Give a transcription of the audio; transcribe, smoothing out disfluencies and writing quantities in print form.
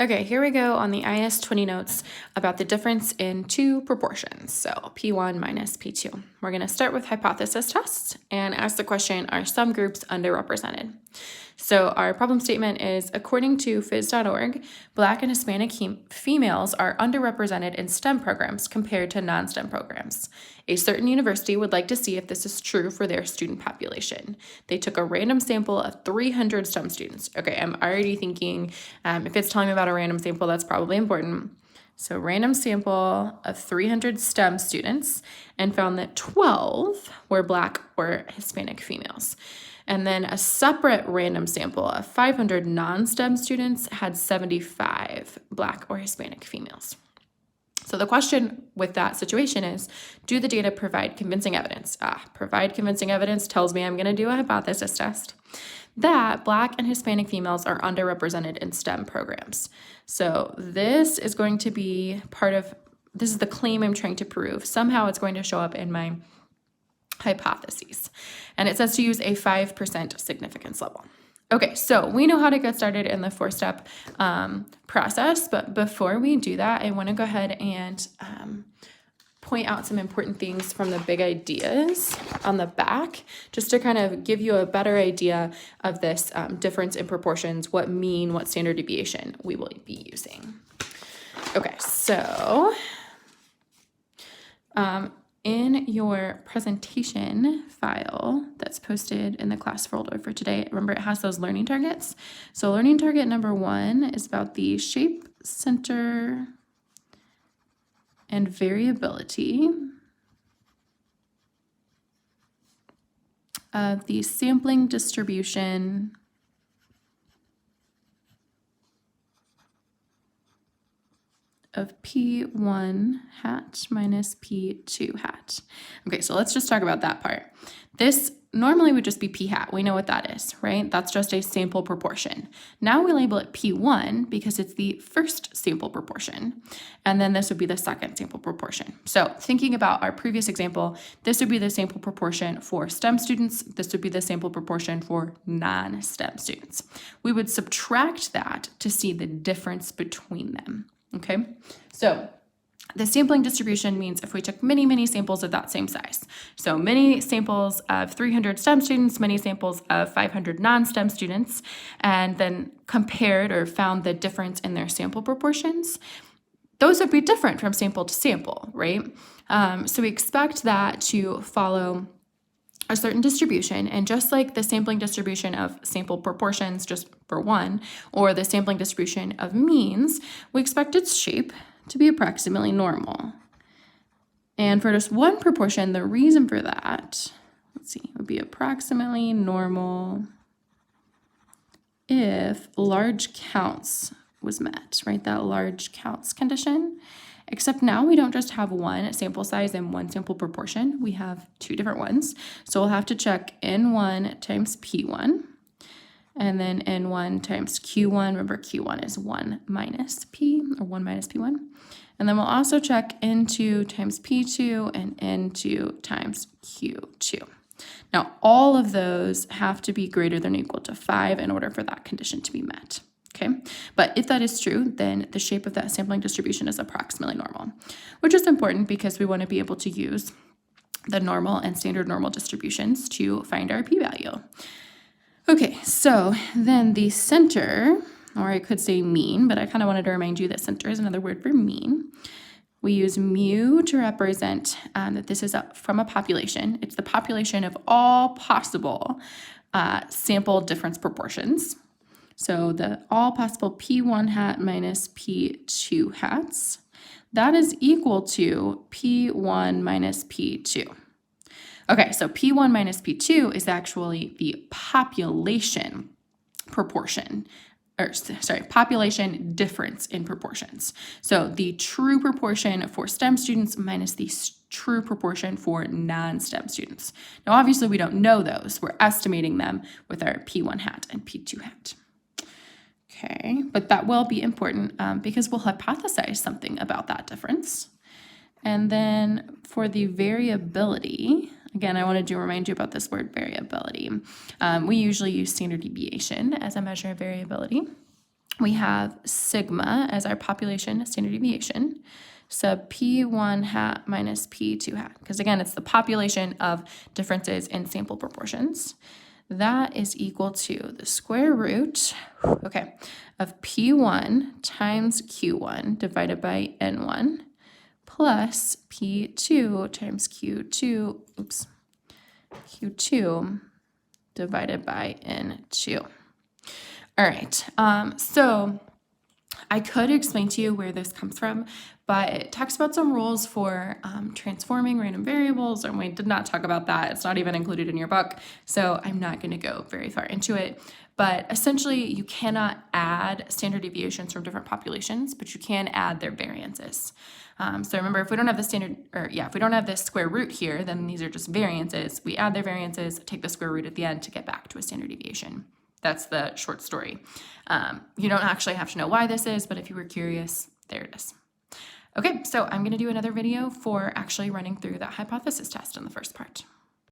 Okay, here we go on the IS 20 notes about the difference in two proportions, so P1 minus P2. We're going to start with hypothesis tests and ask the question, are some groups underrepresented? So our problem statement is, according to phys.org, Black and Hispanic females are underrepresented in STEM programs compared to non-STEM programs. A certain university would like to see if this is true for their student population. They took a random sample of 300 STEM students. Okay, I'm already thinking if it's telling me about a random sample, that's probably important. So random sample of 300 STEM students and found that 12 were Black or Hispanic females. And then a separate random sample of 500 non-STEM students had 75 Black or Hispanic females. So the question with that situation is, do the data provide convincing evidence? Provide convincing evidence tells me I'm going to do a hypothesis test that Black and Hispanic females are underrepresented in STEM programs. So this is going to be this is the claim I'm trying to prove. Somehow it's going to show up in my hypotheses. And it says to use a 5% significance level. Okay, so we know how to get started in the four-step process, but before we do that, I want to go ahead and point out some important things from the big ideas on the back, just to kind of give you a better idea of this difference in proportions, what mean, what standard deviation we will be using. Okay, so in your presentation file that's posted in the class folder for today, remember it has those learning targets. So learning target number 1 is about the shape, center, and variability of the sampling distribution of P1 hat minus P2 hat. Okay, so let's just talk about that part. This normally would just be P hat. We know what that is, right? That's just a sample proportion. Now we label it P1 because it's the first sample proportion. And then this would be the second sample proportion. So thinking about our previous example, this would be the sample proportion for STEM students. This would be the sample proportion for non-STEM students. We would subtract that to see the difference between them. Okay, so the sampling distribution means if we took many samples of that same size. So many samples of 300 STEM students, many samples of 500 non-STEM students, and then compared or found the difference in their sample proportions, those would be different from sample to sample, right? So we expect that to follow a certain distribution, and just like the sampling distribution of sample proportions, just for one, or the sampling distribution of means, we expect its shape to be approximately normal. And for just one proportion, the reason for that, would be approximately normal if large counts was met, right? That large counts condition. Except now we don't just have one sample size and one sample proportion. We have two different ones. So we'll have to check N1 times P1 and then N1 times Q1. Remember, Q1 is 1 minus P or 1 minus P1. And then we'll also check N2 times P2 and N2 times Q2. Now, all of those have to be greater than or equal to 5 in order for that condition to be met. Okay, but if that is true, then the shape of that sampling distribution is approximately normal, which is important because we want to be able to use the normal and standard normal distributions to find our p-value. Okay, so then the center, or I could say mean, but I kind of wanted to remind you that center is another word for mean. We use mu to represent that this is from a population. It's the population of all possible sample difference proportions. So the all possible P1 hat minus P2 hats, that is equal to P1 minus P2. Okay, so P1 minus P2 is actually the population proportion, population difference in proportions. So the true proportion for STEM students minus the true proportion for non-STEM students. Now, obviously, we don't know those. We're estimating them with our P1 hat and P2 hat. Okay, but that will be important because we'll hypothesize something about that difference. And then for the variability, again, I wanted to remind you about this word variability. We usually use standard deviation as a measure of variability. we have sigma as our population standard deviation, sub p1 hat minus p2 hat, because again, it's the population of differences in sample proportions. That is equal to the square root, okay, of p1 times q1 divided by n1 plus p2 times q2 divided by n2. All right, so I could explain to you where this comes from, but it talks about some rules for transforming random variables, and we did not talk about that. It's not even included in your book, so I'm not going to go very far into it. But essentially, you cannot add standard deviations from different populations, but you can add their variances. So remember, if we don't have if we don't have this square root here, then these are just variances. We add their variances, take the square root at the end to get back to a standard deviation. That's the short story. You don't actually have to know why this is, but if you were curious, there it is. Okay, so I'm going to do another video for actually running through that hypothesis test in the first part.